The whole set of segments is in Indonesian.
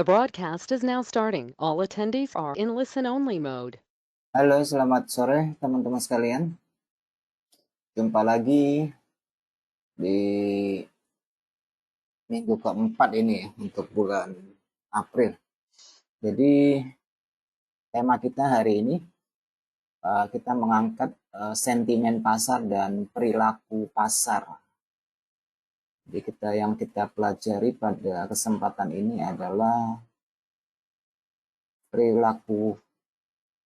The broadcast is now starting. All attendees are in listen-only mode. Halo, selamat sore teman-teman sekalian. Jumpa lagi di minggu keempat ini ya, untuk bulan April. Jadi tema kita hari ini kita mengangkat sentimen pasar dan perilaku pasar. Jadi yang kita pelajari pada kesempatan ini adalah perilaku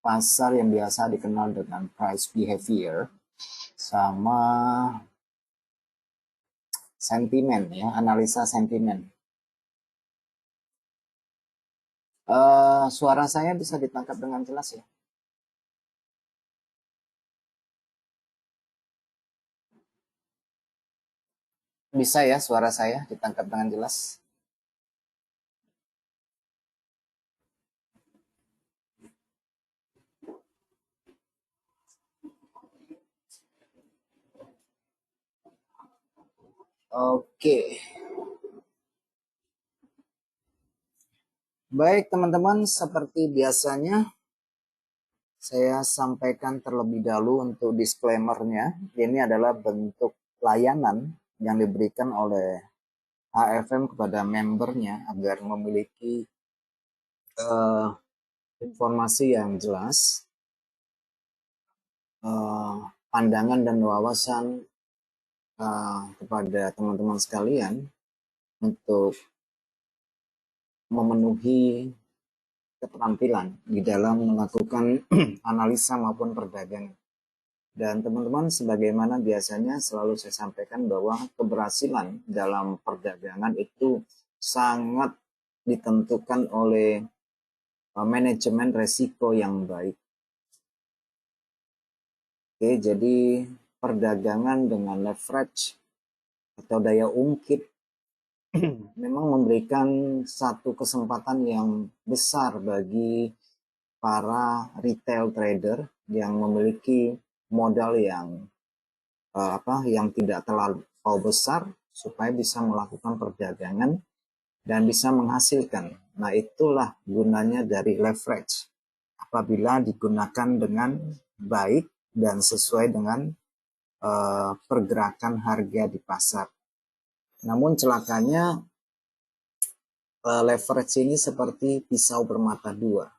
pasar yang biasa dikenal dengan price behavior sama sentimen ya, analisa sentimen. Suara saya bisa ditangkap dengan jelas ya? Bisa ya suara saya ditangkap dengan jelas? Oke. Baik teman-teman, seperti biasanya saya sampaikan terlebih dahulu untuk disclaimer-nya. Ini adalah bentuk layanan yang diberikan oleh HFM kepada membernya agar memiliki informasi yang jelas, pandangan dan wawasan kepada teman-teman sekalian untuk memenuhi keterampilan di dalam melakukan analisa maupun perdagangan. Dan teman-teman, sebagaimana biasanya selalu saya sampaikan bahwa keberhasilan dalam perdagangan itu sangat ditentukan oleh manajemen resiko yang baik. Oke, jadi perdagangan dengan leverage atau daya ungkit memang memberikan satu kesempatan yang besar bagi para retail trader yang memiliki modal yang tidak terlalu besar supaya bisa melakukan perdagangan dan bisa menghasilkan. Nah, itulah gunanya dari leverage apabila digunakan dengan baik dan sesuai dengan pergerakan harga di pasar. Namun celakanya leverage ini seperti pisau bermata dua.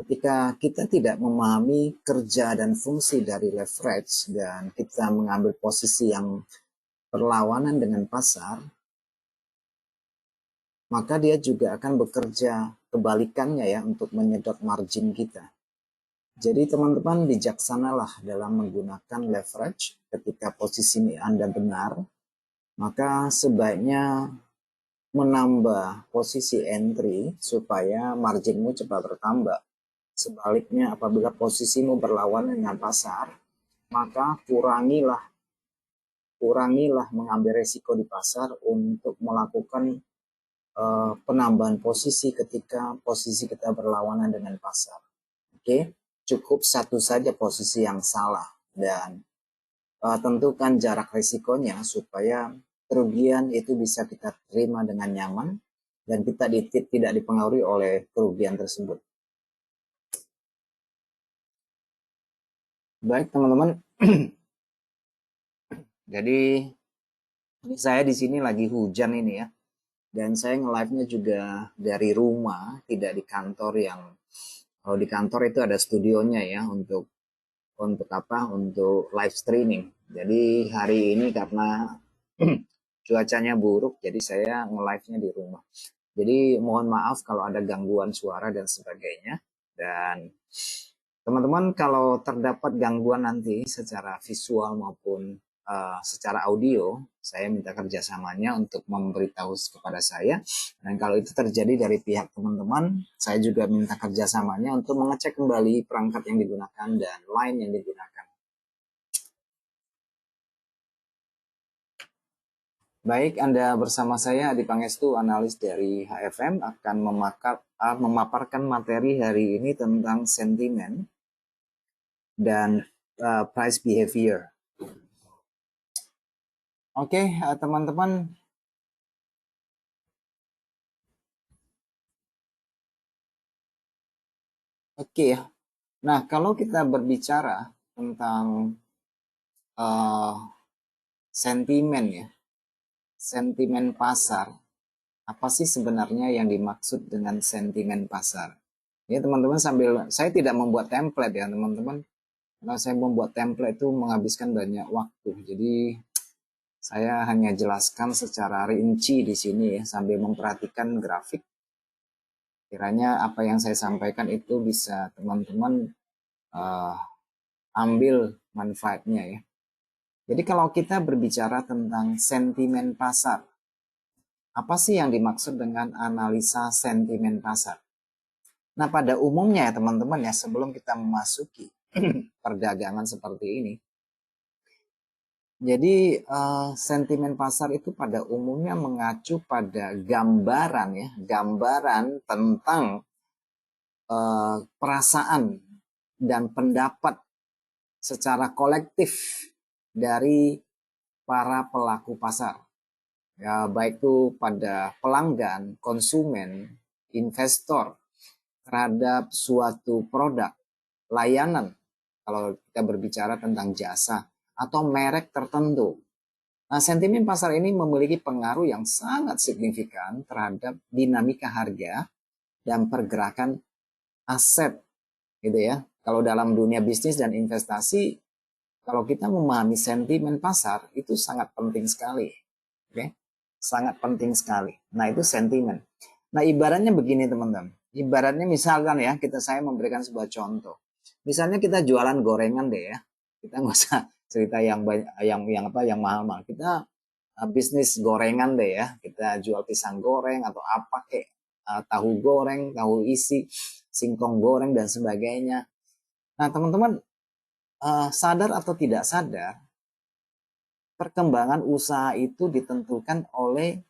Ketika kita tidak memahami kerja dan fungsi dari leverage dan kita mengambil posisi yang berlawanan dengan pasar, maka dia juga akan bekerja kebalikannya ya untuk menyedot margin kita. Jadi teman-teman bijaksanalah dalam menggunakan leverage ketika posisi Anda benar, maka sebaiknya menambah posisi entry supaya marginmu cepat bertambah. Sebaliknya apabila posisimu berlawanan dengan pasar, maka kurangilah mengambil resiko di pasar untuk melakukan penambahan posisi ketika posisi kita berlawanan dengan pasar. Oke, cukup satu saja posisi yang salah dan tentukan jarak resikonya supaya kerugian itu bisa kita terima dengan nyaman dan kita tidak dipengaruhi oleh kerugian tersebut. Baik teman-teman, jadi saya di sini lagi hujan ini ya, dan saya nge-live-nya juga dari rumah, tidak di kantor yang kalau di kantor itu ada studionya ya untuk live streaming. Jadi hari ini karena cuacanya buruk, jadi saya nge-live-nya di rumah. Jadi mohon maaf kalau ada gangguan suara dan sebagainya. Dan teman-teman kalau terdapat gangguan nanti secara visual maupun secara audio, saya minta kerjasamanya untuk memberitahu kepada saya. Dan kalau itu terjadi dari pihak teman-teman, saya juga minta kerjasamanya untuk mengecek kembali perangkat yang digunakan dan line yang digunakan. Baik, Anda bersama saya Adi Pangestu, analis dari HFM, akan memaparkan materi hari ini tentang sentimen dan price behavior. Oke, teman-teman, Oke ya. Nah, kalau kita berbicara tentang uh, sentimen ya, sentimen pasar, apa sih sebenarnya yang dimaksud dengan sentimen pasar? Ya teman-teman, sambil saya tidak membuat template ya teman-teman, karena saya membuat template itu menghabiskan banyak waktu. Jadi saya hanya jelaskan secara rinci di sini ya, sambil memperhatikan grafik. Kiranya apa yang saya sampaikan itu bisa teman-teman uh, ambil manfaatnya ya. Jadi kalau kita berbicara tentang sentimen pasar, apa sih yang dimaksud dengan analisa sentimen pasar? Nah, pada umumnya ya teman-teman ya, sebelum kita memasuki perdagangan seperti ini, jadi sentimen pasar itu pada umumnya mengacu pada gambaran ya, gambaran tentang perasaan dan pendapat secara kolektif dari para pelaku pasar. Ya, baik itu pada pelanggan, konsumen, investor terhadap suatu produk, layanan, kalau kita berbicara tentang jasa, atau merek tertentu. Nah, sentimen pasar ini memiliki pengaruh yang sangat signifikan terhadap dinamika harga dan pergerakan aset, gitu ya. Kalau dalam dunia bisnis dan investasi, kalau kita memahami sentimen pasar, itu sangat penting sekali. Oke? Sangat penting sekali. Nah, itu sentimen. Nah, ibaratnya begini, teman-teman. Ibaratnya misalkan ya, saya memberikan sebuah contoh. Misalnya kita jualan gorengan deh ya. Kita nggak usah cerita yang banyak, yang mahal-mahal. Kita bisnis gorengan deh ya. Kita jual pisang goreng atau apa kayak tahu goreng, tahu isi, singkong goreng dan sebagainya. Nah, teman-teman sadar atau tidak sadar, perkembangan usaha itu ditentukan oleh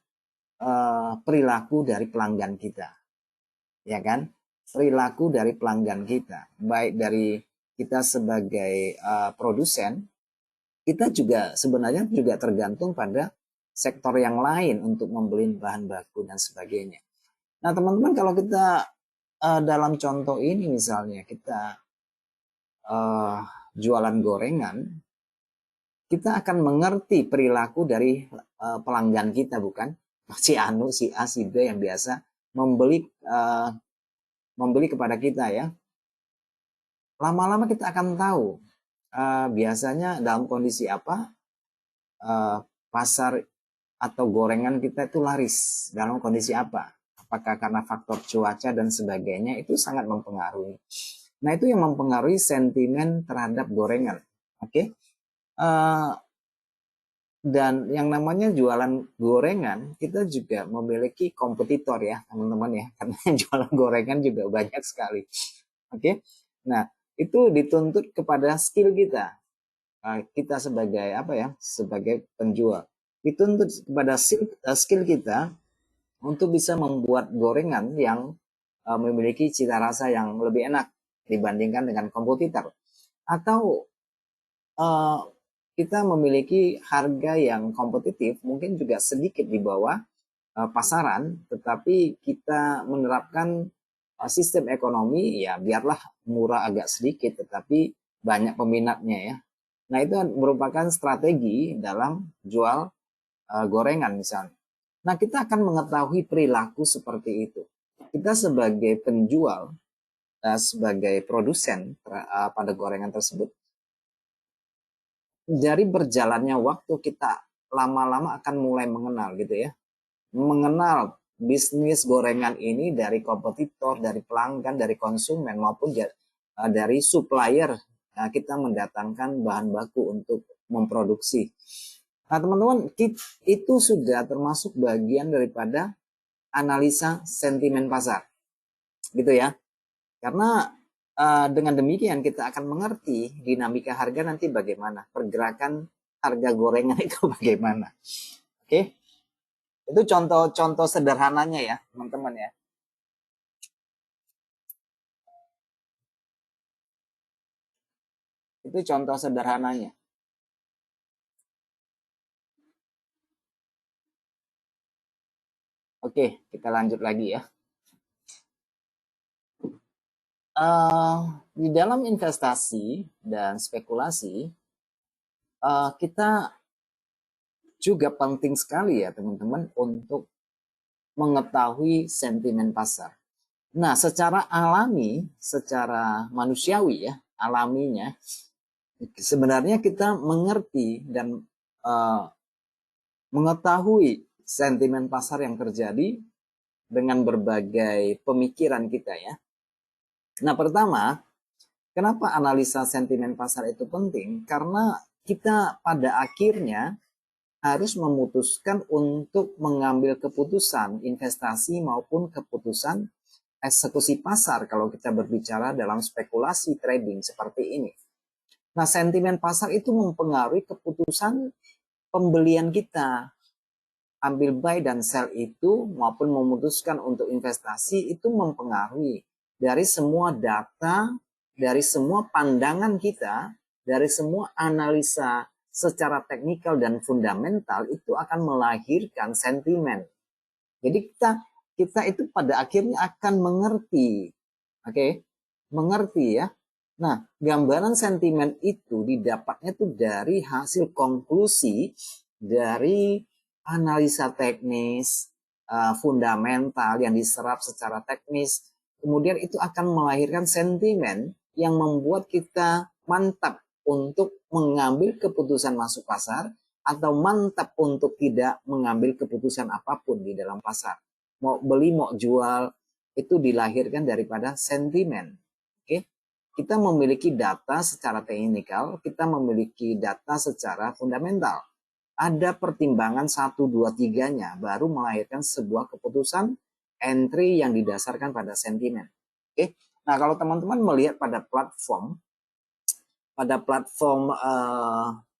perilaku dari pelanggan kita, ya kan? Perilaku dari pelanggan kita, baik dari kita sebagai produsen, kita juga sebenarnya juga tergantung pada sektor yang lain untuk membeli bahan baku dan sebagainya. Nah, teman-teman, kalau kita dalam contoh ini misalnya kita jualan gorengan, kita akan mengerti perilaku dari pelanggan kita, bukan? Si Anu, si A, si B yang biasa membeli membeli kepada kita ya. Lama-lama kita akan tahu biasanya dalam kondisi apa pasar atau gorengan kita itu laris, dalam kondisi apa. Apakah karena faktor cuaca dan sebagainya, itu sangat mempengaruhi. Nah, itu yang mempengaruhi sentimen terhadap gorengan. Oke. Dan yang namanya jualan gorengan, kita juga memiliki kompetitor ya, teman-teman ya. Karena yang jualan gorengan juga banyak sekali. Oke. Nah, itu dituntut kepada skill kita. Kita sebagai apa ya? Sebagai penjual. Dituntut kepada skill kita untuk bisa membuat gorengan yang memiliki cita rasa yang lebih enak dibandingkan dengan kompetitor. Atau kita memiliki harga yang kompetitif, mungkin juga sedikit di bawah pasaran, tetapi kita menerapkan sistem ekonomi ya biarlah murah agak sedikit, tetapi banyak peminatnya ya. Nah, itu merupakan strategi dalam jual gorengan misalnya. Nah, kita akan mengetahui perilaku seperti itu. Kita sebagai penjual, sebagai produsen pada gorengan tersebut, dari berjalannya waktu kita lama-lama akan mulai mengenal gitu ya. Mengenal bisnis gorengan ini dari kompetitor, dari pelanggan, dari konsumen maupun dari supplier. Nah, kita mendatangkan bahan baku untuk memproduksi. Nah, teman-teman, itu sudah termasuk bagian daripada analisa sentimen pasar. Gitu ya. Karena dengan demikian kita akan mengerti dinamika harga nanti bagaimana, pergerakan harga gorengan itu bagaimana. Oke, itu contoh-contoh sederhananya ya teman-teman ya. Itu contoh sederhananya. Oke, kita lanjut lagi ya. Di dalam investasi dan spekulasi, kita juga penting sekali ya teman-teman untuk mengetahui sentimen pasar. Nah, secara alami, secara manusiawi ya, alaminya, sebenarnya kita mengerti dan mengetahui sentimen pasar yang terjadi dengan berbagai pemikiran kita ya. Nah, pertama, kenapa analisa sentimen pasar itu penting? Karena kita pada akhirnya harus memutuskan untuk mengambil keputusan investasi maupun keputusan eksekusi pasar kalau kita berbicara dalam spekulasi trading seperti ini. Nah, sentimen pasar itu mempengaruhi keputusan pembelian kita. Ambil buy dan sell itu maupun memutuskan untuk investasi itu mempengaruhi dari semua data, dari semua pandangan kita, dari semua analisa secara teknikal dan fundamental itu akan melahirkan sentimen. Jadi kita itu pada akhirnya akan mengerti, oke, mengerti ya. Nah, gambaran sentimen itu didapatnya tuh dari hasil konklusi dari analisa teknis, fundamental yang diserap secara teknis. Kemudian itu akan melahirkan sentimen yang membuat kita mantap untuk mengambil keputusan masuk pasar atau mantap untuk tidak mengambil keputusan apapun di dalam pasar. Mau beli, mau jual, itu dilahirkan daripada sentimen. Oke, kita memiliki data secara teknikal, kita memiliki data secara fundamental. Ada pertimbangan 1, 2, 3-nya baru melahirkan sebuah keputusan entry yang didasarkan pada sentimen. Oke, nah kalau teman-teman melihat pada platform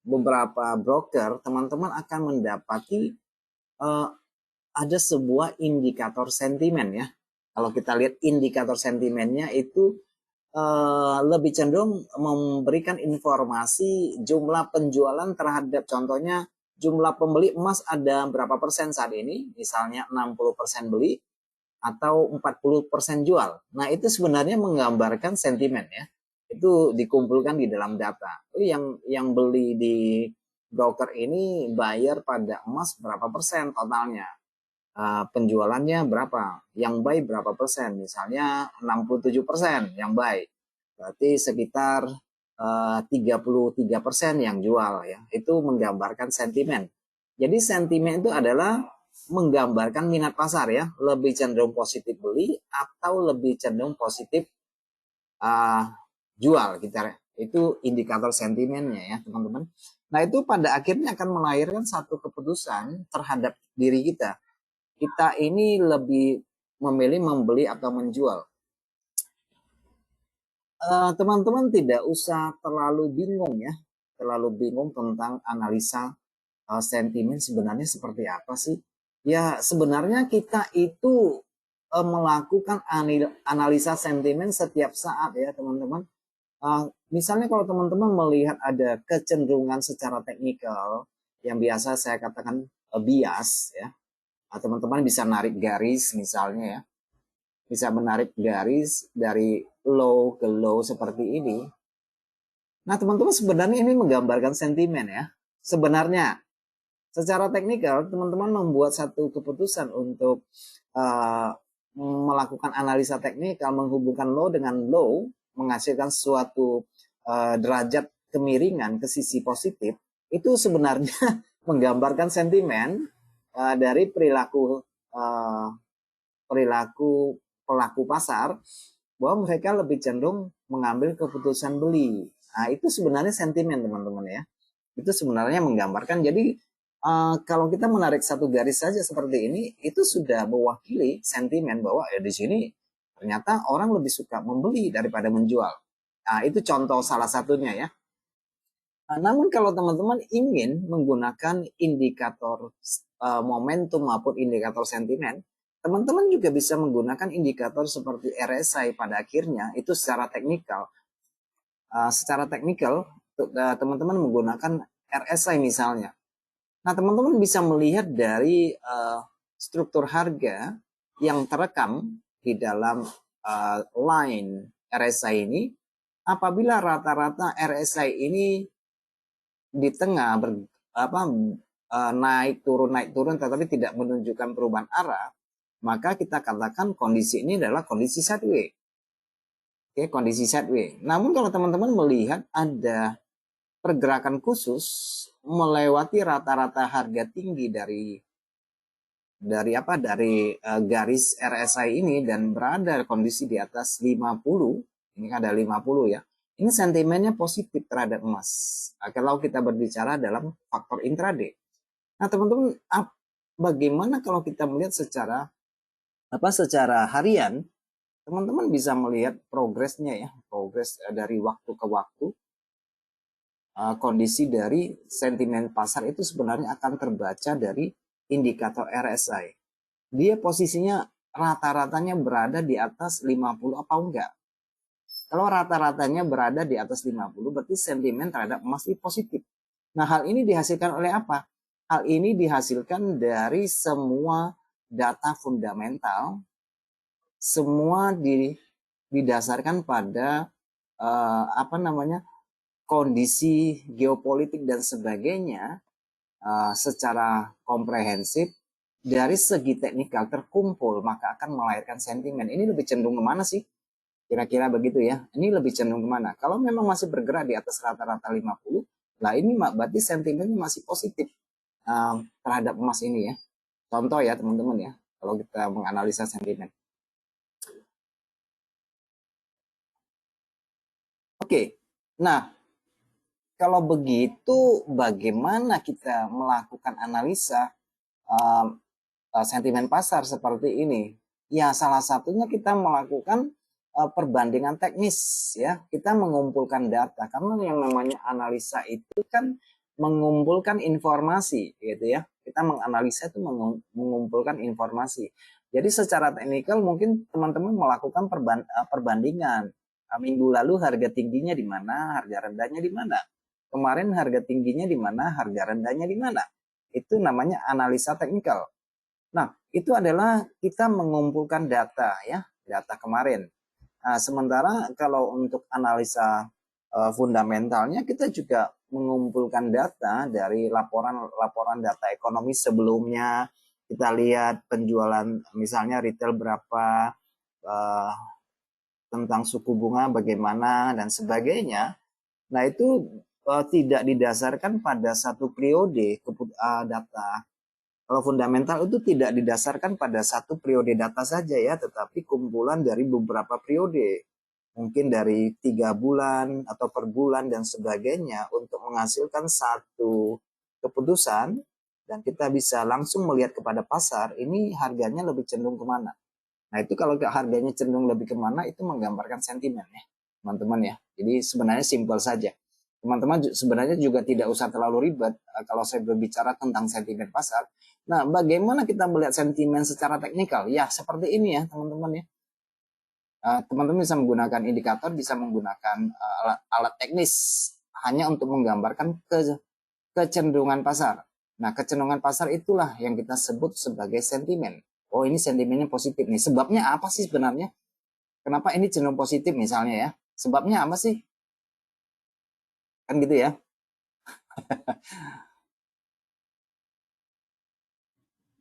beberapa broker, teman-teman akan mendapati ada sebuah indikator sentimen ya. Kalau kita lihat indikator sentimennya itu lebih cenderung memberikan informasi jumlah penjualan terhadap, contohnya jumlah pembeli emas ada berapa persen saat ini, misalnya 60% beli atau 40% jual. Nah, itu sebenarnya menggambarkan sentimen ya. Itu dikumpulkan di dalam data. Yang beli di broker ini bayar pada emas berapa persen totalnya. Penjualannya berapa, yang buy berapa persen, misalnya 67% yang buy, berarti sekitar 33% yang jual ya. Itu menggambarkan sentimen. Jadi sentimen itu adalah menggambarkan minat pasar ya, lebih cenderung positif beli atau lebih cenderung positif jual kita. Itu indikator sentimennya ya teman-teman. Nah, itu pada akhirnya akan melahirkan satu keputusan terhadap diri kita. Kita ini lebih memilih membeli atau menjual. Teman-teman tidak usah terlalu bingung ya, terlalu bingung tentang analisa sentimen sebenarnya seperti apa sih? Ya sebenarnya kita itu melakukan analisa sentimen setiap saat ya teman-teman. Misalnya kalau teman-teman melihat ada kecenderungan secara teknikal yang biasa saya katakan bias ya, teman-teman bisa narik garis misalnya ya, bisa menarik garis dari low ke low seperti ini. Nah teman-teman sebenarnya ini menggambarkan sentimen ya. Sebenarnya secara teknikal teman-teman membuat satu keputusan untuk melakukan analisa teknikal, menghubungkan low dengan low, menghasilkan suatu derajat kemiringan ke sisi positif, itu sebenarnya menggambarkan sentimen dari perilaku pelaku pasar, bahwa mereka lebih cenderung mengambil keputusan beli. Nah, itu sebenarnya sentimen teman-teman ya. Itu sebenarnya menggambarkan. Jadi kalau kita menarik satu garis saja seperti ini, itu sudah mewakili sentimen bahwa ya di sini ternyata orang lebih suka membeli daripada menjual. Nah, itu contoh salah satunya ya. Namun kalau teman-teman ingin menggunakan indikator momentum maupun indikator sentimen, teman-teman juga bisa menggunakan indikator seperti RSI pada akhirnya, itu secara teknikal. Secara teknikal, teman-teman menggunakan RSI misalnya. Nah, teman-teman bisa melihat dari struktur harga yang terekam di dalam line RSI ini, apabila rata-rata RSI ini di tengah naik turun tetapi tidak menunjukkan perubahan arah, maka kita katakan kondisi ini adalah kondisi sideways. Oke, kondisi sideways. Namun kalau teman-teman melihat ada pergerakan khusus melewati rata-rata harga tinggi dari garis RSI ini dan berada kondisi di atas 50, ini ada 50 ya. Ini sentimennya positif terhadap emas. Kalau kita berbicara dalam faktor intraday. Nah, teman-teman, bagaimana kalau kita melihat secara harian? Teman-teman bisa melihat progresnya ya, progres dari waktu ke waktu. Kondisi dari sentimen pasar itu sebenarnya akan terbaca dari indikator RSI. Dia posisinya rata-ratanya berada di atas 50 apa enggak? Kalau rata-ratanya berada di atas 50, berarti sentimen terhadap emas ini positif. Nah, hal ini dihasilkan oleh apa? Hal ini dihasilkan dari semua data fundamental, semua didasarkan pada kondisi geopolitik dan sebagainya secara komprehensif dari segi teknikal terkumpul, maka akan melahirkan sentimen. Ini lebih cenderung kemana sih? Kira-kira begitu ya. Ini lebih cenderung kemana? Kalau memang masih bergerak di atas rata-rata 50, lah ini berarti sentimennya masih positif terhadap emas ini ya. Contoh ya teman-teman ya, kalau kita menganalisa sentimen. Oke, nah kalau begitu bagaimana kita melakukan analisa sentimen pasar seperti ini? Ya salah satunya kita melakukan perbandingan teknis ya. Kita mengumpulkan data karena yang namanya analisa itu kan mengumpulkan informasi gitu ya. Kita menganalisa itu mengumpulkan informasi. Jadi secara teknikal mungkin teman-teman melakukan perbandingan. Minggu lalu harga tingginya di mana, harga rendahnya di mana. Kemarin harga tingginya di mana, harga rendahnya di mana. Itu namanya analisa teknikal. Nah, itu adalah kita mengumpulkan data ya, data kemarin. Nah, sementara kalau untuk analisa fundamentalnya kita juga mengumpulkan data dari laporan data ekonomi sebelumnya. Kita lihat penjualan misalnya retail berapa, tentang suku bunga bagaimana dan sebagainya. Nah, itu tidak didasarkan pada satu periode data. Kalau fundamental itu tidak didasarkan pada satu periode data saja ya, tetapi kumpulan dari beberapa periode. Mungkin dari 3 bulan atau per bulan dan sebagainya untuk menghasilkan satu keputusan dan kita bisa langsung melihat kepada pasar, ini harganya lebih cenderung kemana. Nah itu kalau harganya cenderung lebih kemana itu menggambarkan sentimen ya teman-teman ya. Jadi sebenarnya simpel saja. Teman-teman sebenarnya juga tidak usah terlalu ribet kalau saya berbicara tentang sentimen pasar. Nah, bagaimana kita melihat sentimen secara teknikal? Ya, seperti ini ya, teman-teman ya. Teman-teman bisa menggunakan indikator, bisa menggunakan alat teknis hanya untuk menggambarkan kecenderungan pasar. Nah, kecenderungan pasar itulah yang kita sebut sebagai sentimen. Oh, ini sentimennya positif nih. Sebabnya apa sih sebenarnya? Kenapa ini cenderung positif misalnya ya? Sebabnya apa sih? Kan gitu ya.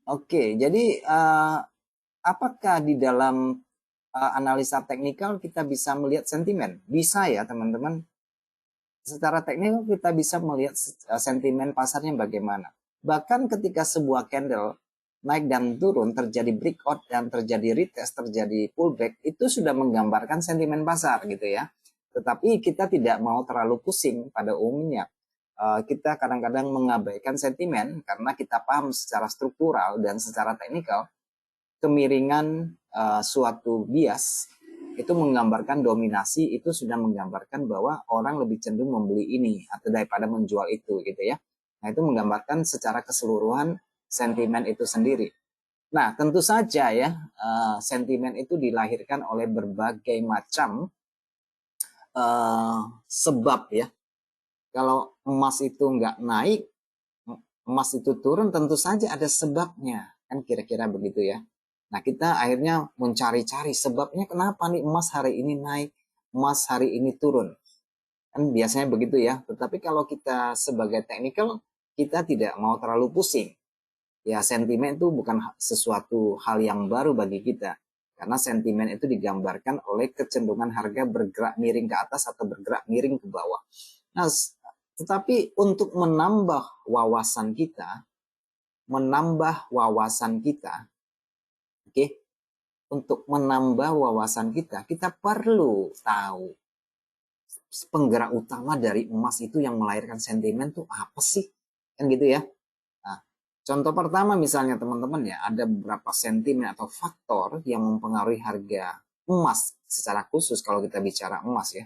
Oke, jadi apakah di dalam analisa teknikal kita bisa melihat sentimen? Bisa ya teman-teman. Secara teknikal kita bisa melihat sentimen pasarnya bagaimana. Bahkan ketika sebuah candle naik dan turun, terjadi breakout dan terjadi retest, terjadi pullback, itu sudah menggambarkan sentimen pasar gitu ya. Tetapi kita tidak mau terlalu pusing pada umumnya. Kita kadang-kadang mengabaikan sentimen karena kita paham secara struktural dan secara teknikal kemiringan suatu bias itu menggambarkan dominasi, itu sudah menggambarkan bahwa orang lebih cenderung membeli ini atau daripada menjual itu gitu ya. Nah itu menggambarkan secara keseluruhan sentimen itu sendiri. Nah tentu saja ya sentimen itu dilahirkan oleh berbagai macam sebab ya. Kalau emas itu nggak naik, emas itu turun, tentu saja ada sebabnya. Kan kira-kira begitu ya. Nah, kita akhirnya mencari-cari sebabnya kenapa nih emas hari ini naik. emas hari ini turun. Kan biasanya begitu ya. Tetapi kalau kita sebagai technical, kita tidak mau terlalu pusing. Ya, sentimen itu bukan sesuatu hal yang baru bagi kita. Karena sentimen itu digambarkan oleh kecenderungan harga bergerak miring ke atas atau bergerak miring ke bawah. Nah, tetapi untuk menambah wawasan kita, oke, untuk menambah wawasan kita perlu tahu penggerak utama dari emas itu yang melahirkan sentimen tuh apa sih? Kan gitu ya. Nah, contoh pertama misalnya teman-teman ya, ada beberapa sentimen atau faktor yang mempengaruhi harga emas secara khusus kalau kita bicara emas ya.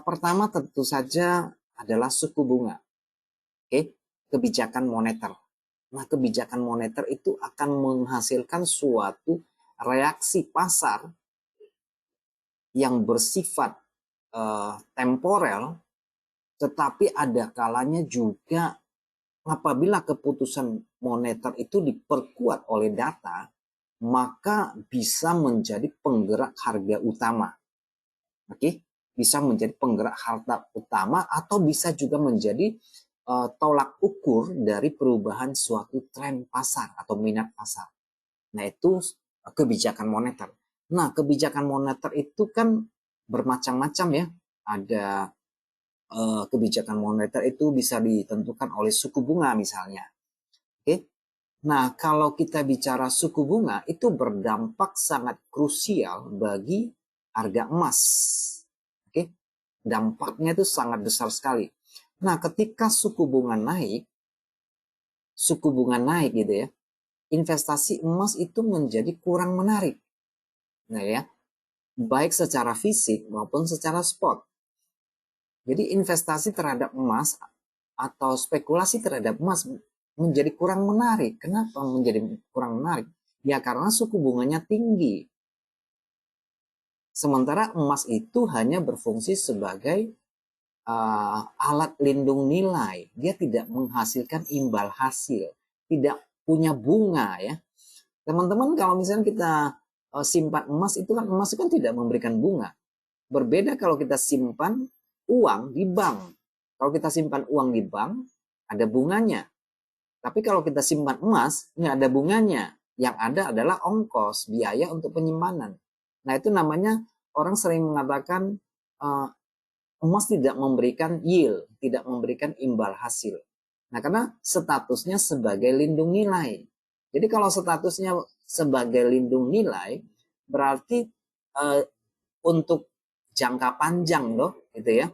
Pertama tentu saja adalah suku bunga. Oke, kebijakan moneter. Nah, kebijakan moneter itu akan menghasilkan suatu reaksi pasar yang bersifat temporel, tetapi ada kalanya juga apabila keputusan moneter itu diperkuat oleh data, maka bisa menjadi penggerak harga utama. Oke, bisa menjadi penggerak harga utama atau bisa juga menjadi tolak ukur dari perubahan suatu tren pasar atau minat pasar. Nah, itu kebijakan moneter. Nah, kebijakan moneter itu kan bermacam-macam ya. Ada kebijakan moneter itu bisa ditentukan oleh suku bunga misalnya. Oke. Nah, kalau kita bicara suku bunga itu berdampak sangat krusial bagi harga emas. Oke. Dampaknya itu sangat besar sekali. Nah, ketika suku bunga naik gitu ya, investasi emas itu menjadi kurang menarik. Nah ya, baik secara fisik maupun secara spot. Jadi investasi terhadap emas atau spekulasi terhadap emas menjadi kurang menarik. Kenapa menjadi kurang menarik? Ya karena suku bunganya tinggi. Sementara emas itu hanya berfungsi sebagai alat lindung nilai. Dia tidak menghasilkan imbal hasil, tidak punya bunga ya. Teman-teman kalau misalnya kita simpan emas itu kan tidak memberikan bunga. Berbeda kalau kita simpan uang di bank. Kalau kita simpan uang di bank, ada bunganya. Tapi kalau kita simpan emas, nggak ada bunganya. Yang ada adalah ongkos, biaya untuk penyimpanan. Nah, itu namanya orang sering mengatakan emas tidak memberikan yield, tidak memberikan imbal hasil. Nah, karena statusnya sebagai lindung nilai. Jadi kalau statusnya sebagai lindung nilai, berarti untuk jangka panjang loh, gitu ya.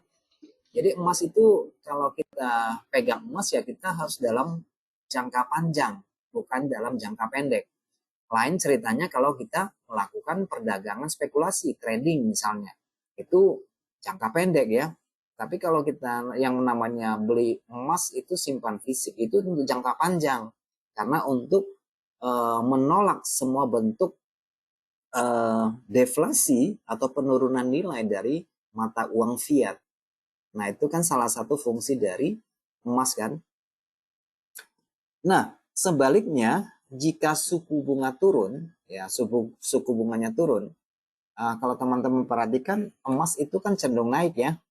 Jadi emas itu kalau kita pegang emas ya kita harus dalam jangka panjang, bukan dalam jangka pendek. Lain ceritanya kalau kita melakukan perdagangan spekulasi, trading misalnya. Itu jangka pendek ya. Tapi kalau kita yang namanya beli emas itu simpan fisik, itu untuk jangka panjang. Karena untuk menolak semua bentuk deflasi atau penurunan nilai dari mata uang fiat. Nah, itu kan salah satu fungsi dari emas kan. Nah, sebaliknya jika suku bunga turun, ya suku bunganya turun, kalau teman-teman perhatikan emas itu kan cenderung naik ya.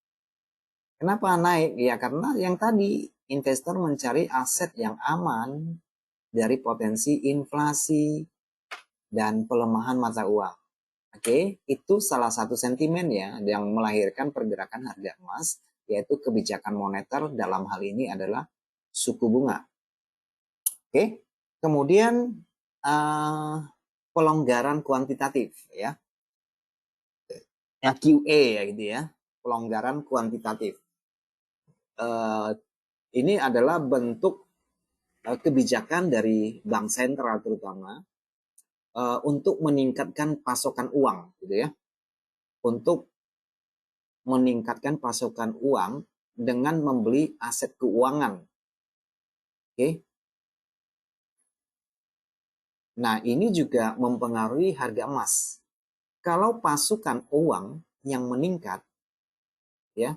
Kenapa naik? Ya karena yang tadi investor mencari aset yang aman dari potensi inflasi dan pelemahan mata uang. Oke, itu salah satu sentimen ya yang melahirkan pergerakan harga emas, yaitu kebijakan moneter dalam hal ini adalah suku bunga. Oke, kemudian pelonggaran kuantitatif ya, QE ya gitu ya, pelonggaran kuantitatif. Ini adalah bentuk kebijakan dari bank sentral terutama untuk meningkatkan pasokan uang gitu ya, untuk meningkatkan pasokan uang dengan membeli aset keuangan. Oke. Nah, ini juga mempengaruhi harga emas. Kalau pasokan uang yang meningkat ya,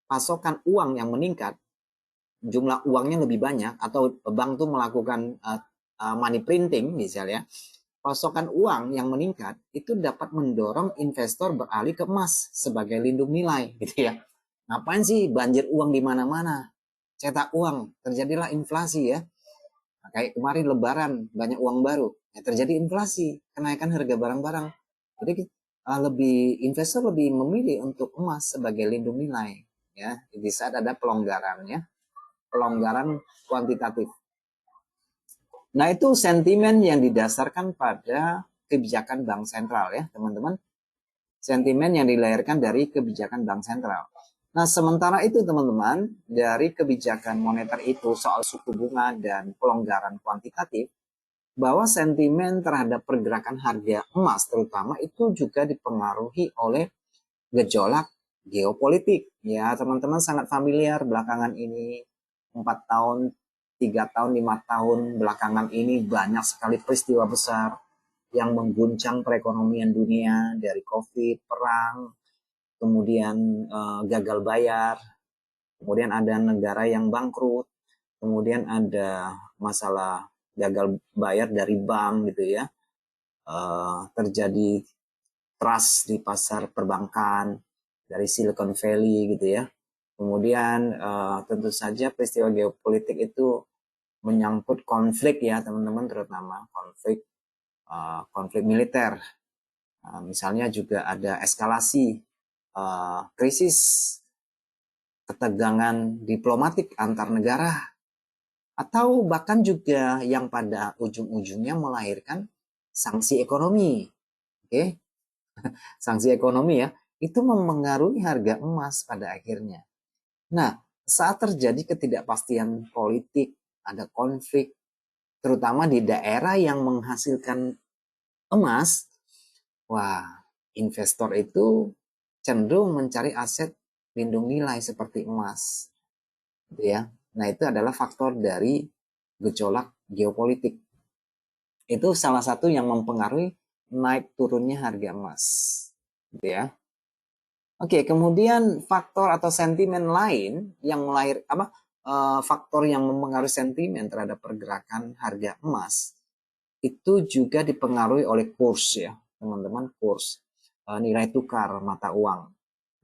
pasokan uang yang meningkat, jumlah uangnya lebih banyak atau bank tuh melakukan money printing misalnya, pasokan uang yang meningkat itu dapat mendorong investor beralih ke emas sebagai lindung nilai gitu ya. Ngapain sih banjir uang di mana-mana? Cetak uang, terjadilah inflasi ya. Nah, kayak kemarin Lebaran banyak uang baru, ya terjadi inflasi, kenaikan harga barang-barang. Jadi investor lebih memilih untuk emas sebagai lindung nilai ya di saat ada pelonggaran ya, pelonggaran kuantitatif. Nah, itu sentimen yang didasarkan pada kebijakan bank sentral ya, teman-teman. Sentimen yang dilahirkan dari kebijakan bank sentral. Nah, sementara itu teman-teman, dari kebijakan moneter itu soal suku bunga dan pelonggaran kuantitatif, bahwa sentimen terhadap pergerakan harga emas terutama itu juga dipengaruhi oleh gejolak geopolitik. Ya, teman-teman sangat familiar belakangan ini, 4 tahun, 3 tahun, 5 tahun belakangan ini banyak sekali peristiwa besar yang mengguncang perekonomian dunia, dari COVID, perang, kemudian gagal bayar, kemudian ada negara yang bangkrut, kemudian ada masalah gagal bayar dari bank gitu ya, terjadi trust di pasar perbankan dari Silicon Valley gitu ya. Kemudian tentu saja peristiwa geopolitik itu menyangkut konflik ya teman-teman, terutama konflik militer. Misalnya juga ada eskalasi krisis ketegangan diplomatik antar negara, atau bahkan juga yang pada ujung-ujungnya melahirkan sanksi ekonomi. Oke, sanksi ekonomi ya, itu mempengaruhi harga emas pada akhirnya. Nah, saat terjadi ketidakpastian politik, ada konflik, terutama di daerah yang menghasilkan emas, wah, investor itu cenderung mencari aset lindung nilai seperti emas. Gitu ya. Nah, itu adalah faktor dari gejolak geopolitik. Itu salah satu yang mempengaruhi naik turunnya harga emas. Gitu ya. Oke, kemudian faktor atau sentimen lain yang faktor yang mempengaruhi sentimen terhadap pergerakan harga emas itu juga dipengaruhi oleh kurs ya, teman-teman, kurs nilai tukar mata uang.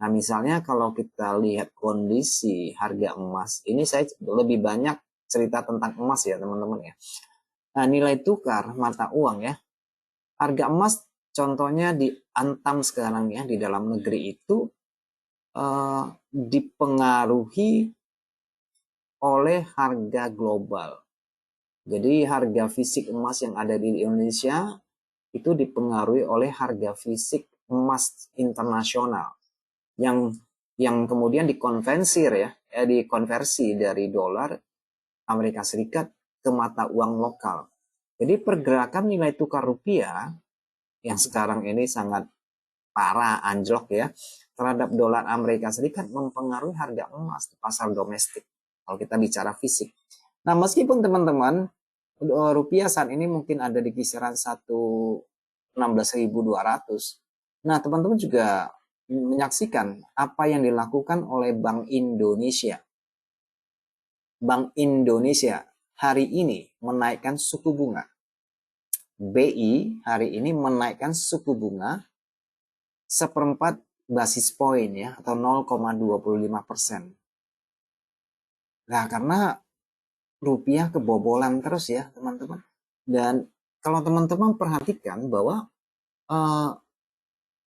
Nah, misalnya kalau kita lihat kondisi harga emas, ini saya lebih banyak cerita tentang emas ya, teman-teman ya. Nah, nilai tukar mata uang ya, harga emas contohnya di Antam sekarang ya, di dalam negeri itu dipengaruhi oleh harga global. Jadi harga fisik emas yang ada di Indonesia itu dipengaruhi oleh harga fisik emas internasional yang kemudian dikonversi dari dolar Amerika Serikat ke mata uang lokal. Jadi pergerakan nilai tukar rupiah yang sekarang ini sangat parah anjlok ya terhadap dolar Amerika Serikat mempengaruhi harga emas di pasar domestik kalau kita bicara fisik. Nah, meskipun teman-teman rupiah saat ini mungkin ada di kisaran 16.200. Nah, teman-teman juga menyaksikan apa yang dilakukan oleh Bank Indonesia. Bank Indonesia hari ini menaikkan suku bunga. BI hari ini menaikkan suku bunga 1/4 basis poin ya, atau 0,25%. Nah, karena rupiah kebobolan terus ya, teman-teman. Dan kalau teman-teman perhatikan bahwa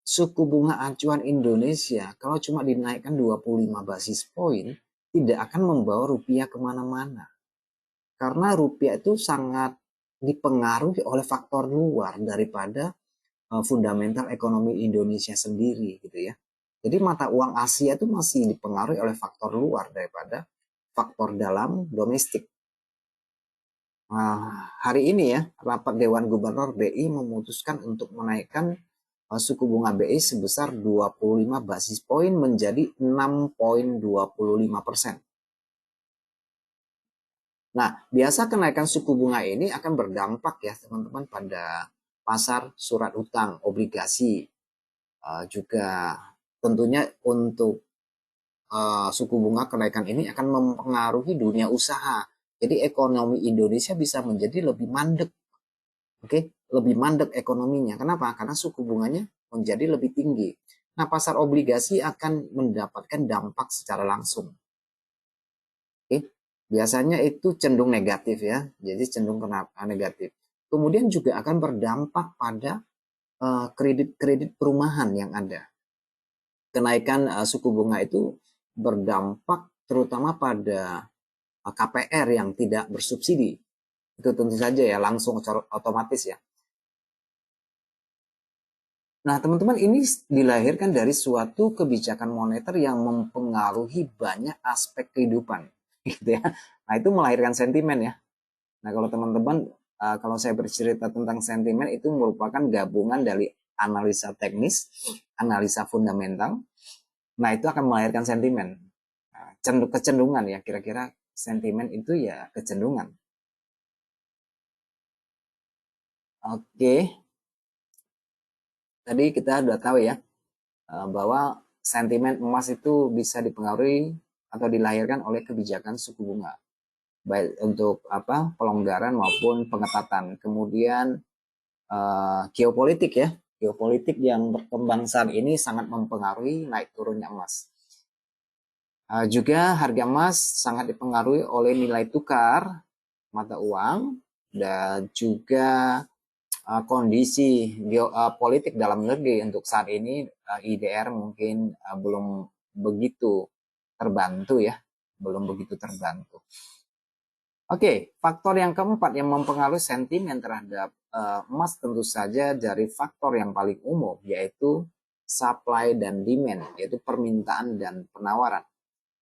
suku bunga acuan Indonesia kalau cuma dinaikkan 25 basis poin tidak akan membawa rupiah kemana-mana. Karena rupiah itu sangat dipengaruhi oleh faktor luar daripada fundamental ekonomi Indonesia sendiri gitu ya. Jadi mata uang Asia itu masih dipengaruhi oleh faktor luar daripada faktor dalam domestik. Nah, hari ini ya, rapat Dewan Gubernur BI memutuskan untuk menaikkan suku bunga BI sebesar 25 basis poin menjadi 6,25%. Nah, biasa kenaikan suku bunga ini akan berdampak ya teman-teman pada pasar surat utang, obligasi. Juga tentunya untuk suku bunga kenaikan ini akan mempengaruhi dunia usaha. Jadi ekonomi Indonesia bisa menjadi lebih mandek. Oke, lebih mandek ekonominya. Kenapa? Karena suku bunganya menjadi lebih tinggi. Nah, pasar obligasi akan mendapatkan dampak secara langsung. Oke, biasanya itu cenderung negatif ya, jadi cenderung negatif. Kemudian juga akan berdampak pada kredit-kredit perumahan yang ada. Kenaikan suku bunga itu berdampak terutama pada KPR yang tidak bersubsidi. Itu tentu saja ya, langsung otomatis ya. Nah, teman-teman, ini dilahirkan dari suatu kebijakan moneter yang mempengaruhi banyak aspek kehidupan, gitu ya. Nah, itu melahirkan sentimen ya. Nah, kalau teman-teman, kalau saya bercerita tentang sentimen, itu merupakan gabungan dari analisa teknis, analisa fundamental. Nah, itu akan melahirkan sentimen. Nah, kecenderungan ya, kira-kira sentimen itu ya kecenderungan. Oke, tadi kita sudah tahu ya, bahwa sentimen emas itu bisa dipengaruhi atau dilahirkan oleh kebijakan suku bunga, baik untuk pelonggaran maupun pengetatan. Kemudian geopolitik ya, geopolitik yang berkembang saat ini sangat mempengaruhi naik turunnya emas. Juga harga emas sangat dipengaruhi oleh nilai tukar mata uang dan juga kondisi politik dalam negeri. Untuk saat ini IDR mungkin belum begitu terbantu ya, belum begitu terbantu. Oke, faktor yang keempat yang mempengaruhi sentimen terhadap emas tentu saja dari faktor yang paling umum, yaitu supply dan demand, yaitu permintaan dan penawaran.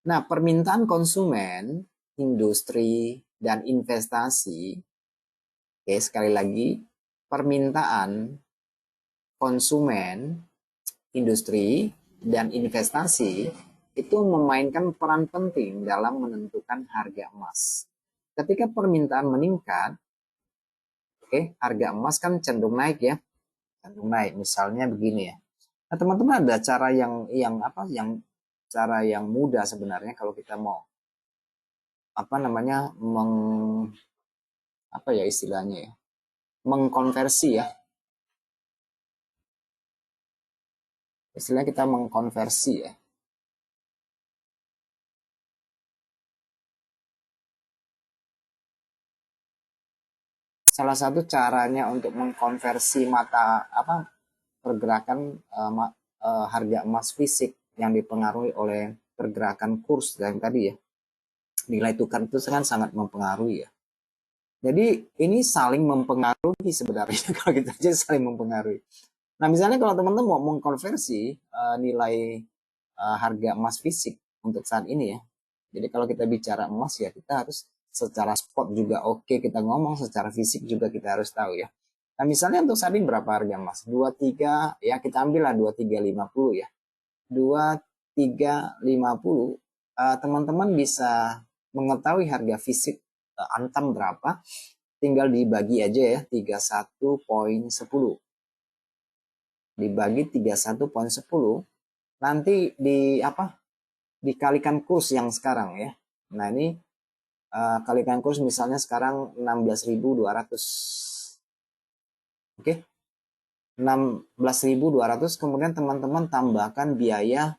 Nah, permintaan konsumen, industri, dan investasi, oke, sekali lagi, permintaan konsumen, industri, dan investasi itu memainkan peran penting dalam menentukan harga emas. Ketika permintaan meningkat, harga emas kan cenderung naik ya, cenderung naik. Misalnya begini ya. Nah, teman-teman, ada cara yang cara yang mudah sebenarnya kalau kita mau istilahnya ya, mengkonversi ya. Istilah kita mengkonversi ya. Salah satu caranya untuk mengkonversi pergerakan harga emas fisik yang dipengaruhi oleh pergerakan kurs yang tadi ya. Nilai tukar itu kan sangat mempengaruhi ya. Jadi ini saling mempengaruhi sebenarnya kalau kita aja saling mempengaruhi. Nah, misalnya kalau teman-teman mau mengkonversi nilai harga emas fisik untuk saat ini ya. Jadi kalau kita bicara emas ya kita harus secara spot juga oke, kita ngomong secara fisik juga kita harus tahu ya. Nah, misalnya untuk saat ini berapa harga emas? 23 ya, kita ambil lah 2350 ya. 2350, teman-teman bisa mengetahui harga fisik Antam berapa, tinggal dibagi aja ya, 31,10 dibagi 31,10, nanti dikalikan kurs yang sekarang ya. Nah, ini kalikan kurs misalnya sekarang 16.200. Oke. 16.200, kemudian teman-teman tambahkan biaya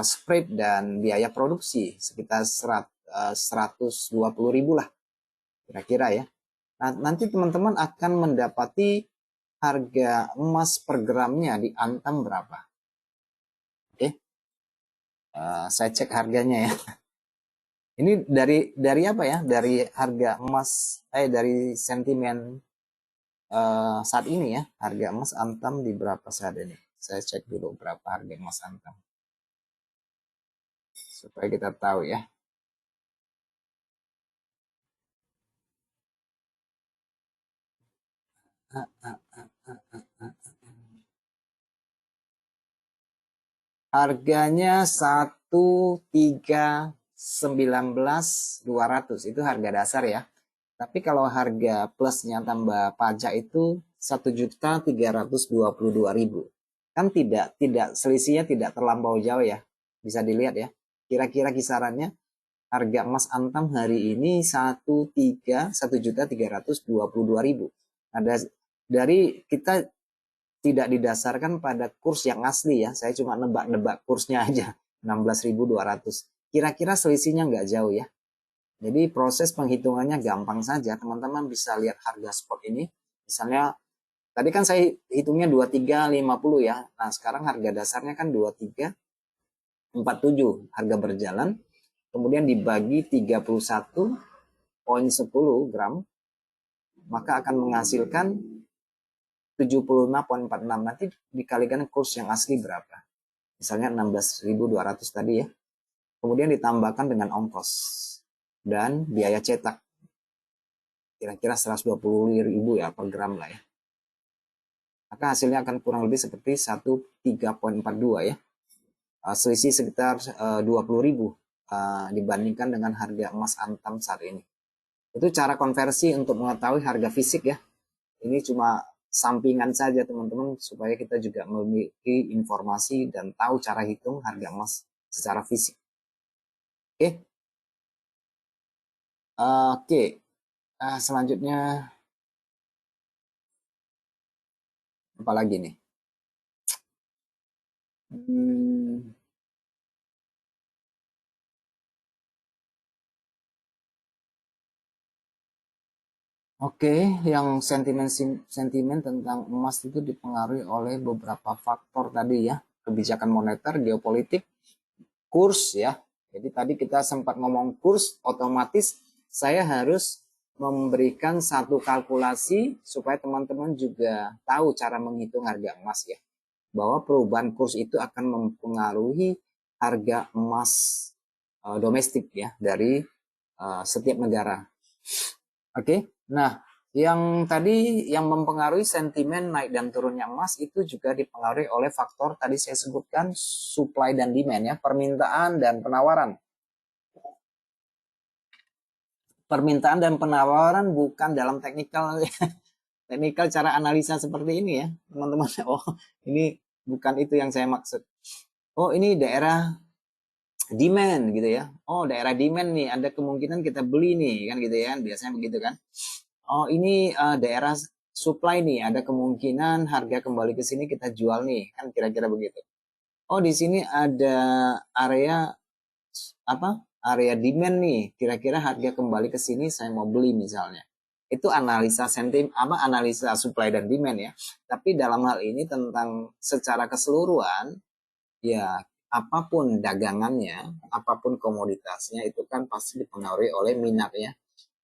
spread dan biaya produksi sekitar 120.000 lah kira-kira ya. Nah, nanti teman-teman akan mendapati harga emas per gramnya di Antam berapa. Oke. Saya cek harganya ya. Ini dari apa ya? Dari harga emas dari sentimen saat ini ya. Harga emas Antam di berapa saat ini? Saya cek dulu berapa harga emas Antam supaya kita tahu ya. Harganya 1.319.200 itu harga dasar ya. Tapi kalau harga plusnya tambah pajak itu 1.322.000. Kan tidak selisihnya tidak terlampau jauh ya. Bisa dilihat ya. Kira-kira kisarannya harga emas Antam hari ini 1.322.000. Ada dari kita tidak didasarkan pada kurs yang asli ya. Saya cuma nebak-nebak kursnya aja 16.200. Kira-kira selisihnya nggak jauh ya. Jadi proses penghitungannya gampang saja. Teman-teman bisa lihat harga spot ini. Misalnya tadi kan saya hitungnya 23.50 ya. Nah, sekarang harga dasarnya kan 23.47 harga berjalan. Kemudian dibagi 31,10 gram, maka akan menghasilkan 75,46. Nanti dikalikan kurs yang asli berapa. Misalnya 16.200 tadi ya. Kemudian ditambahkan dengan ongkos dan biaya cetak. Kira-kira 120.000 ya per gram lah ya. Maka hasilnya akan kurang lebih seperti 13,42 ya. Selisih sekitar 20.000 dibandingkan dengan harga emas Antam saat ini. Itu cara konversi untuk mengetahui harga fisik ya. Ini cuma sampingan saja teman-teman supaya kita juga memiliki informasi dan tahu cara hitung harga emas secara fisik. Oke. Oke. Selanjutnya apa lagi nih? Oke, yang sentimen tentang emas itu dipengaruhi oleh beberapa faktor tadi ya, kebijakan moneter, geopolitik, kurs ya. Jadi tadi kita sempat ngomong kurs, otomatis saya harus memberikan satu kalkulasi supaya teman-teman juga tahu cara menghitung harga emas ya. Bahwa perubahan kurs itu akan mempengaruhi harga emas domestik ya dari setiap negara. Oke, nah yang tadi yang mempengaruhi sentimen naik dan turunnya emas itu juga dipengaruhi oleh faktor tadi saya sebutkan supply dan demand ya, permintaan dan penawaran. Permintaan dan penawaran bukan dalam teknikal cara analisa seperti ini ya, teman-teman. Oh, ini bukan itu yang saya maksud. Oh, ini daerah demand gitu ya. Oh, daerah demand nih, ada kemungkinan kita beli nih kan gitu ya. Biasanya begitu kan. Oh, ini daerah supply nih, ada kemungkinan harga kembali ke sini kita jual nih, kan kira-kira begitu. Oh, di sini ada area apa? Area demand nih, kira-kira harga kembali ke sini saya mau beli misalnya. Itu analisa analisa supply dan demand ya. Tapi dalam hal ini tentang secara keseluruhan ya, apapun dagangannya, apapun komoditasnya itu kan pasti dipengaruhi oleh minat ya.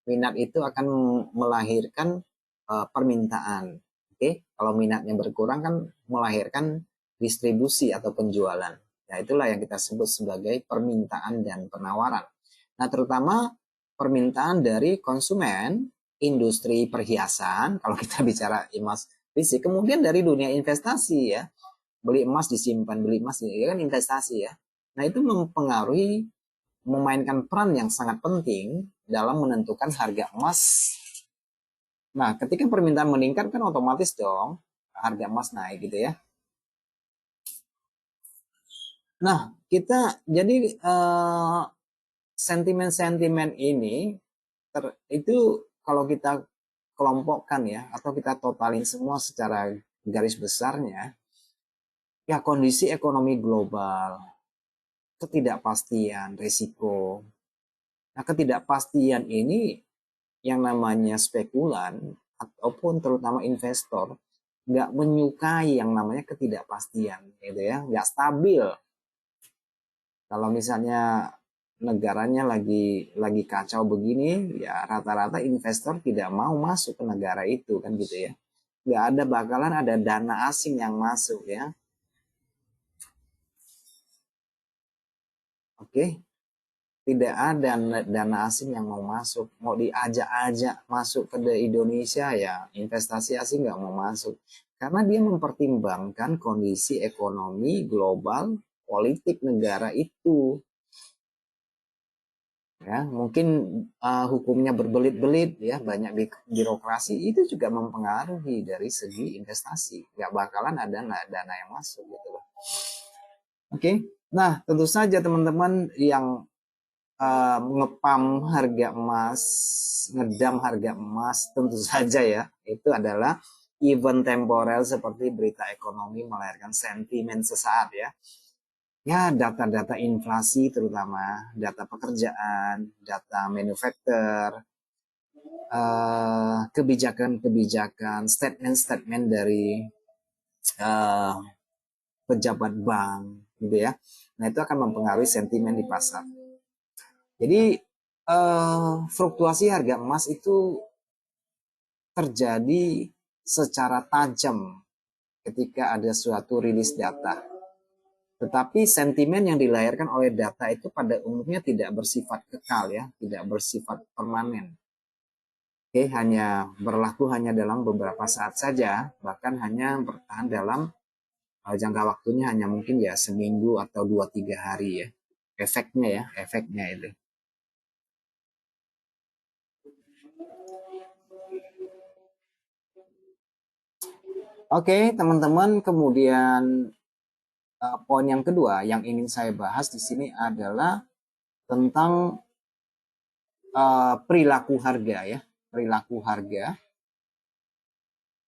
Minat itu akan melahirkan permintaan. Oke, kalau minatnya berkurang kan melahirkan distribusi atau penjualan. Nah, itulah yang kita sebut sebagai permintaan dan penawaran. Nah, terutama permintaan dari konsumen, industri perhiasan, kalau kita bicara emas fisik, kemudian dari dunia investasi ya. Beli emas disimpan, beli emas ini kan investasi ya. Nah, itu mempengaruhi, memainkan peran yang sangat penting dalam menentukan harga emas. Nah, ketika permintaan meningkat kan otomatis dong harga emas naik gitu ya. Nah, kita jadi sentimen-sentimen ini itu kalau kita kelompokkan ya, atau kita totalin semua secara garis besarnya, ya kondisi ekonomi global, ketidakpastian, risiko. Nah, ketidakpastian ini yang namanya spekulan ataupun terutama investor nggak menyukai yang namanya ketidakpastian, gitu ya, nggak stabil. Kalau misalnya negaranya lagi kacau begini, ya rata-rata investor tidak mau masuk ke negara itu kan gitu ya. Nggak ada bakalan ada dana asing yang masuk ya. Oke, tidak ada dana asing yang mau masuk. Mau diajak-ajak masuk ke Indonesia ya investasi asing nggak mau masuk. Karena dia mempertimbangkan kondisi ekonomi global, politik negara itu. Ya, mungkin hukumnya berbelit-belit ya, banyak birokrasi, itu juga mempengaruhi dari segi investasi. Nggak bakalan ada dana yang masuk gitu loh. Oke, nah tentu saja teman-teman yang ngepam harga emas, ngedam harga emas, tentu saja ya, itu adalah event temporer seperti berita ekonomi melahirkan sentimen sesaat ya. Ya, data-data inflasi terutama, data pekerjaan, data manufaktur, kebijakan-kebijakan, statement-statement dari uh, pejabat bank gitu ya. Nah, itu akan mempengaruhi sentimen di pasar. Jadi fluktuasi harga emas itu terjadi secara tajam ketika ada suatu rilis data. Tetapi sentimen yang dilahirkan oleh data itu pada umumnya tidak bersifat kekal ya, tidak bersifat permanen. Oke, hanya berlaku hanya dalam beberapa saat saja, bahkan hanya bertahan dalam jangka waktunya hanya mungkin ya seminggu atau 2-3 hari ya. Efeknya itu. Oke, teman-teman, kemudian poin yang kedua yang ingin saya bahas di sini adalah tentang perilaku harga ya, perilaku harga.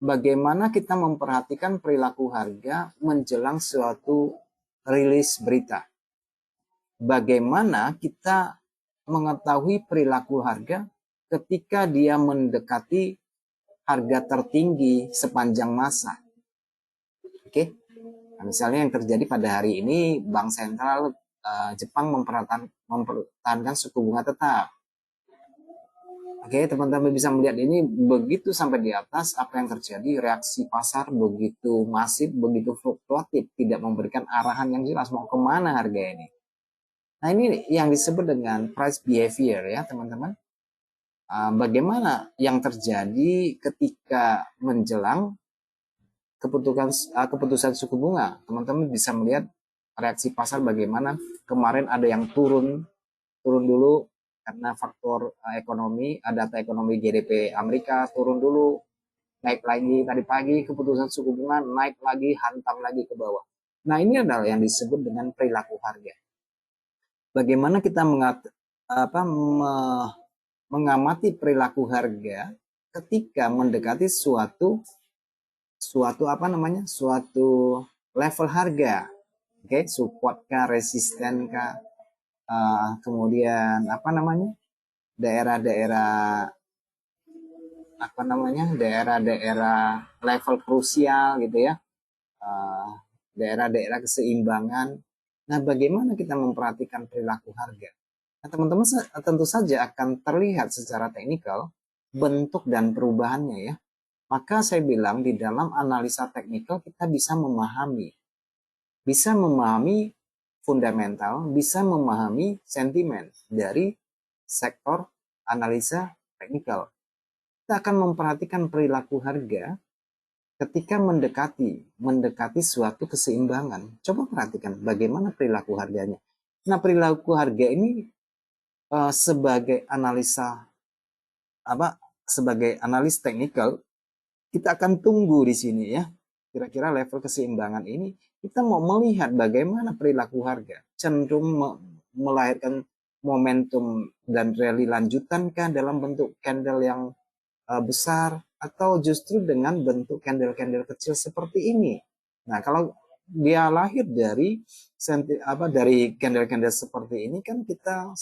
Bagaimana kita memperhatikan perilaku harga menjelang suatu rilis berita? Bagaimana kita mengetahui perilaku harga ketika dia mendekati harga tertinggi sepanjang masa? Oke, nah, misalnya yang terjadi pada hari ini, Bank Sentral Jepang mempertahankan suku bunga tetap. Oke, teman-teman bisa melihat ini begitu sampai di atas, apa yang terjadi, reaksi pasar begitu masif, begitu fluktuatif, tidak memberikan arahan yang jelas mau kemana harga ini. Nah, ini yang disebut dengan price behavior ya, teman-teman. Bagaimana yang terjadi ketika menjelang keputusan suku bunga? Teman-teman bisa melihat reaksi pasar bagaimana. Kemarin ada yang turun dulu karena faktor ekonomi, data ekonomi GDP Amerika turun dulu, naik lagi tadi pagi keputusan suku bunga, naik lagi, hantam lagi ke bawah. Nah, ini adalah yang disebut dengan perilaku harga. Bagaimana kita mengamati perilaku harga ketika mendekati suatu level harga. Oke, support kah, resisten kah, kemudian daerah-daerah level krusial gitu ya, daerah-daerah keseimbangan. Nah, bagaimana kita memperhatikan perilaku harga? Nah, teman-teman tentu saja akan terlihat secara teknikal bentuk dan perubahannya ya. Maka saya bilang di dalam analisa teknikal kita bisa memahami fundamental, bisa memahami sentimen dari sektor analisa teknikal. Kita akan memperhatikan perilaku harga ketika mendekati suatu keseimbangan. Coba perhatikan bagaimana perilaku harganya. Nah, perilaku harga ini sebagai analis teknikal, kita akan tunggu di sini ya. Kira-kira level keseimbangan ini kita mau melihat bagaimana perilaku harga, cenderung melahirkan momentum dan rally lanjutankah dalam bentuk candle yang besar atau justru dengan bentuk candle-candle kecil seperti ini. Nah, kalau dia lahir dari candle-candle seperti ini kan kita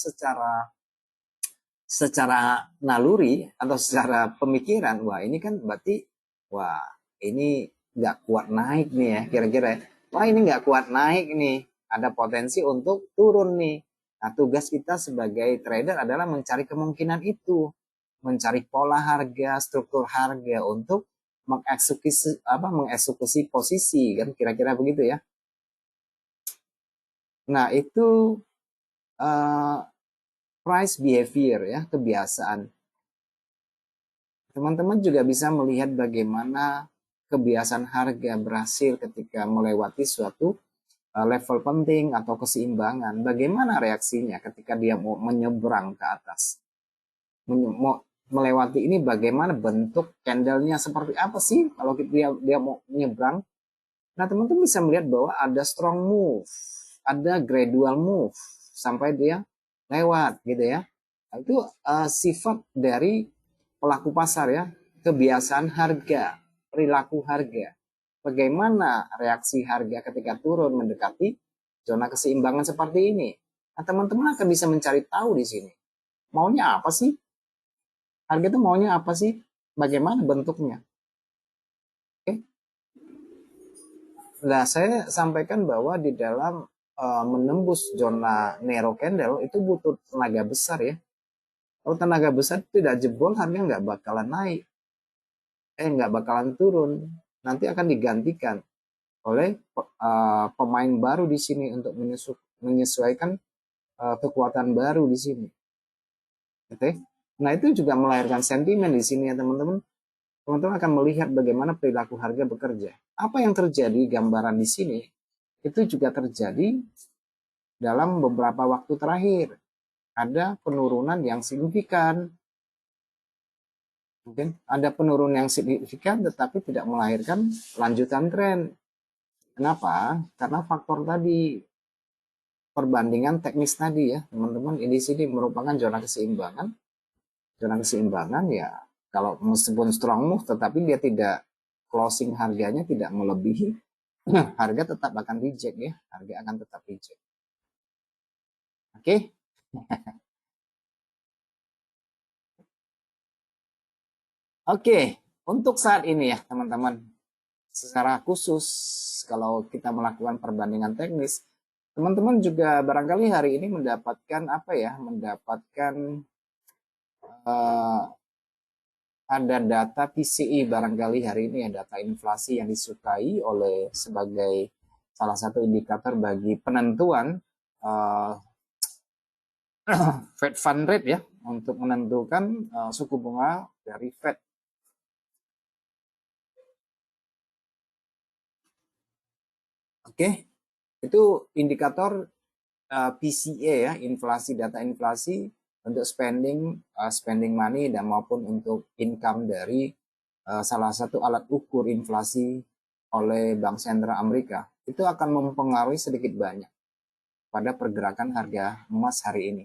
secara naluri atau secara pemikiran, wah ini kan berarti wah ini nggak kuat naik nih ya, kira-kira wah ini nggak kuat naik nih, ada potensi untuk turun nih. Nah, tugas kita sebagai trader adalah mencari kemungkinan itu, mencari pola harga, struktur harga untuk mengeksekusi posisi kan, kira-kira begitu ya. Nah, itu price behavior ya, kebiasaan. Teman-teman juga bisa melihat bagaimana kebiasaan harga berhasil ketika melewati suatu level penting atau keseimbangan. Bagaimana reaksinya ketika dia mau menyeberang ke atas? Melewati ini bagaimana bentuk candlenya seperti apa sih kalau dia mau menyeberang? Nah, teman-teman bisa melihat bahwa ada strong move, ada gradual move sampai dia lewat gitu ya. Nah, itu sifat dari pelaku pasar ya, kebiasaan harga. perilaku harga. Bagaimana reaksi harga ketika turun mendekati zona keseimbangan seperti ini? Nah, teman-teman akan bisa mencari tahu di sini. Maunya apa sih? Harga itu maunya apa sih? Bagaimana bentuknya? Oke. Nah, saya sampaikan bahwa di dalam menembus zona narrow candle itu butuh tenaga besar ya. Kalau tenaga besar tidak jebol, harga nggak bakalan naik. Nggak bakalan turun. Nanti akan digantikan oleh pemain baru di sini untuk menyesuaikan kekuatan baru di sini. Oke. Nah, itu juga melahirkan sentimen di sini ya teman-teman. Teman-teman akan melihat bagaimana perilaku harga bekerja. Apa yang terjadi gambaran di sini itu juga terjadi dalam beberapa waktu terakhir. Ada penurunan yang signifikan. Mungkin ada penurunan yang signifikan tetapi tidak melahirkan lanjutan tren. Kenapa? Karena faktor tadi, perbandingan teknis tadi ya teman-teman. Ini sini merupakan zona keseimbangan. Zona keseimbangan ya kalau meskipun strong move tetapi dia tidak closing harganya tidak melebihi, harga tetap akan reject ya. Harga akan tetap reject. Oke. Oke, untuk saat ini ya teman-teman, secara khusus kalau kita melakukan perbandingan teknis, teman-teman juga barangkali hari ini mendapatkan apa ya, mendapatkan ada data PCE barangkali hari ini ya, data inflasi yang disukai oleh sebagai salah satu indikator bagi penentuan Fed Fund Rate ya, untuk menentukan suku bunga dari Fed. Oke, itu indikator PCE ya, inflasi, data inflasi untuk spending money dan maupun untuk income dari salah satu alat ukur inflasi oleh Bank Sentral Amerika. Itu akan mempengaruhi sedikit banyak pada pergerakan harga emas hari ini.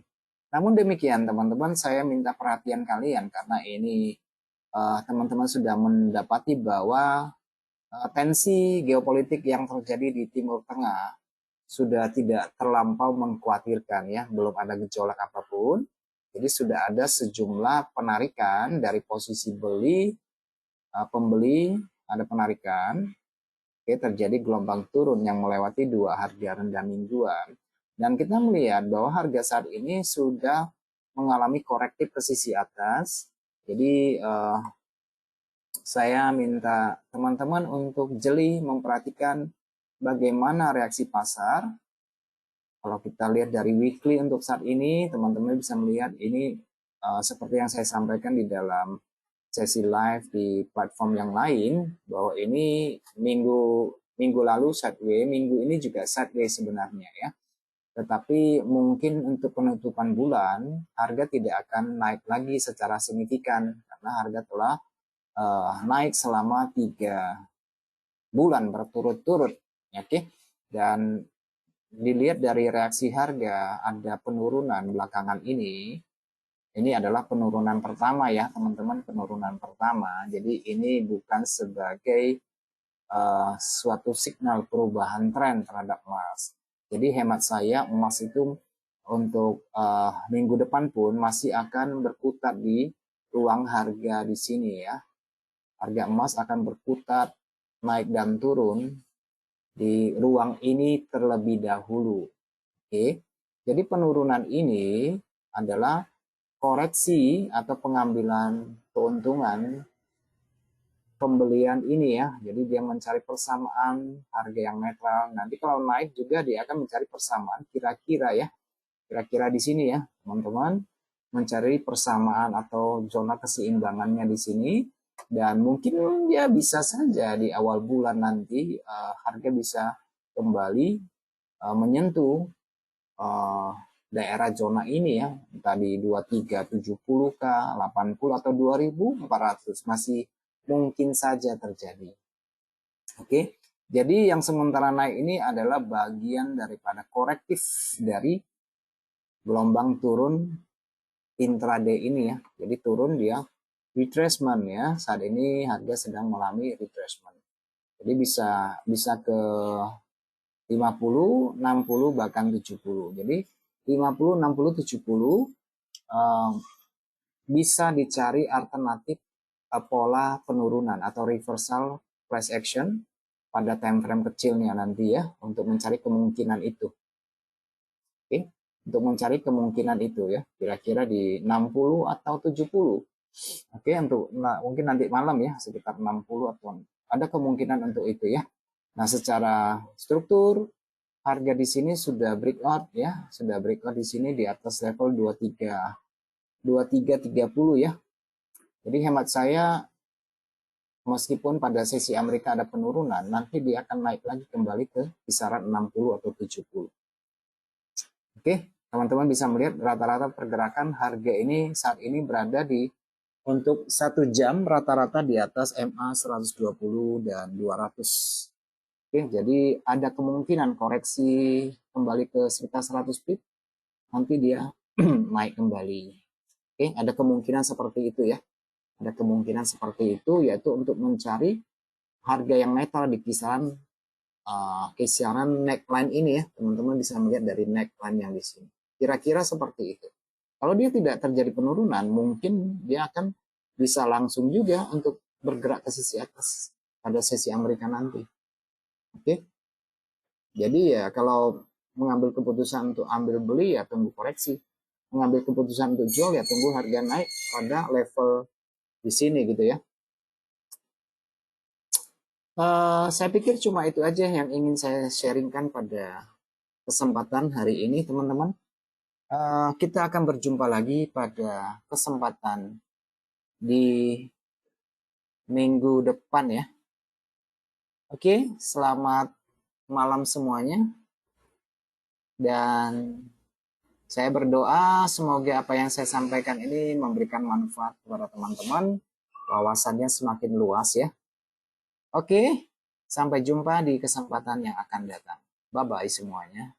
Namun demikian teman-teman, saya minta perhatian kalian karena ini teman-teman sudah mendapati bahwa tensi geopolitik yang terjadi di Timur Tengah sudah tidak terlampau mengkhawatirkan ya, belum ada gejolak apapun. Jadi sudah ada sejumlah penarikan dari posisi beli, pembeli, ada penarikan. Oke, terjadi gelombang turun yang melewati 2 harga rendah mingguan. Dan kita melihat bahwa harga saat ini sudah mengalami korektif ke sisi atas. Jadi saya minta teman-teman untuk jeli memperhatikan bagaimana reaksi pasar. Kalau kita lihat dari weekly untuk saat ini, teman-teman bisa melihat ini seperti yang saya sampaikan di dalam sesi live di platform yang lain, bahwa ini minggu lalu sideways, minggu ini juga sideways sebenarnya ya. Tetapi mungkin untuk penutupan bulan, harga tidak akan naik lagi secara signifikan karena harga telah naik selama 3 bulan berturut-turut, oke. Dan dilihat dari reaksi harga, ada penurunan belakangan ini. Ini adalah penurunan pertama ya teman-teman, penurunan pertama. Jadi ini bukan sebagai suatu signal perubahan tren terhadap emas. Jadi hemat saya emas itu untuk minggu depan pun masih akan berkutat di ruang harga di sini ya. Harga emas akan berkutat naik dan turun di ruang ini terlebih dahulu. Oke. Jadi penurunan ini adalah koreksi atau pengambilan keuntungan pembelian ini ya. Jadi dia mencari persamaan harga yang netral. Nanti kalau naik juga dia akan mencari persamaan kira-kira ya. Kira-kira di sini ya, teman-teman, mencari persamaan atau zona keseimbangannya di sini. Dan mungkin ya bisa saja di awal bulan nanti harga bisa kembali menyentuh daerah zona ini ya, tadi 2370K, 80 atau 2400 masih mungkin saja terjadi. Oke. Jadi yang sementara naik ini adalah bagian daripada korektif dari gelombang turun intraday ini ya. Jadi turun dia retracement ya. Saat ini harga sedang mengalami retracement. Jadi bisa ke 50, 60 bahkan 70. Jadi 50, 60, 70 bisa dicari alternatif pola penurunan atau reversal price action pada time frame kecilnya nanti ya, untuk mencari kemungkinan itu. Oke, untuk mencari kemungkinan itu ya, kira-kira di 60 atau 70. Oke, untuk mungkin nanti malam ya, sekitar 60 atau ada kemungkinan untuk itu ya. Nah, secara struktur harga di sini sudah breakout ya, sudah breakout di sini di atas level 2330 ya. Jadi hemat saya, meskipun pada sesi Amerika ada penurunan, nanti dia akan naik lagi kembali ke kisaran 60 atau 70. Oke, teman-teman bisa melihat rata-rata pergerakan harga ini saat ini berada di untuk 1 jam rata-rata di atas MA 120 dan 200. Oke, jadi ada kemungkinan koreksi kembali ke sekitar 100 pip, nanti dia naik kembali. Oke, ada kemungkinan seperti itu ya. Ada kemungkinan seperti itu, yaitu untuk mencari harga yang netral di kisaran kisaran neckline ini ya. Teman-teman bisa melihat dari neckline yang di sini. Kira-kira seperti itu. Kalau dia tidak terjadi penurunan, mungkin dia akan bisa langsung juga untuk bergerak ke sisi atas pada sesi Amerika nanti. Oke. Jadi ya kalau mengambil keputusan untuk ambil beli ya tunggu koreksi. Mengambil keputusan untuk jual ya tunggu harga naik pada level di sini gitu ya. Saya pikir cuma itu aja yang ingin saya sharingkan pada kesempatan hari ini teman-teman. Kita akan berjumpa lagi pada kesempatan di minggu depan ya. Oke, selamat malam semuanya. Dan saya berdoa semoga apa yang saya sampaikan ini memberikan manfaat kepada teman-teman. Wawasannya semakin luas ya. Oke, sampai jumpa di kesempatan yang akan datang. Bye-bye semuanya.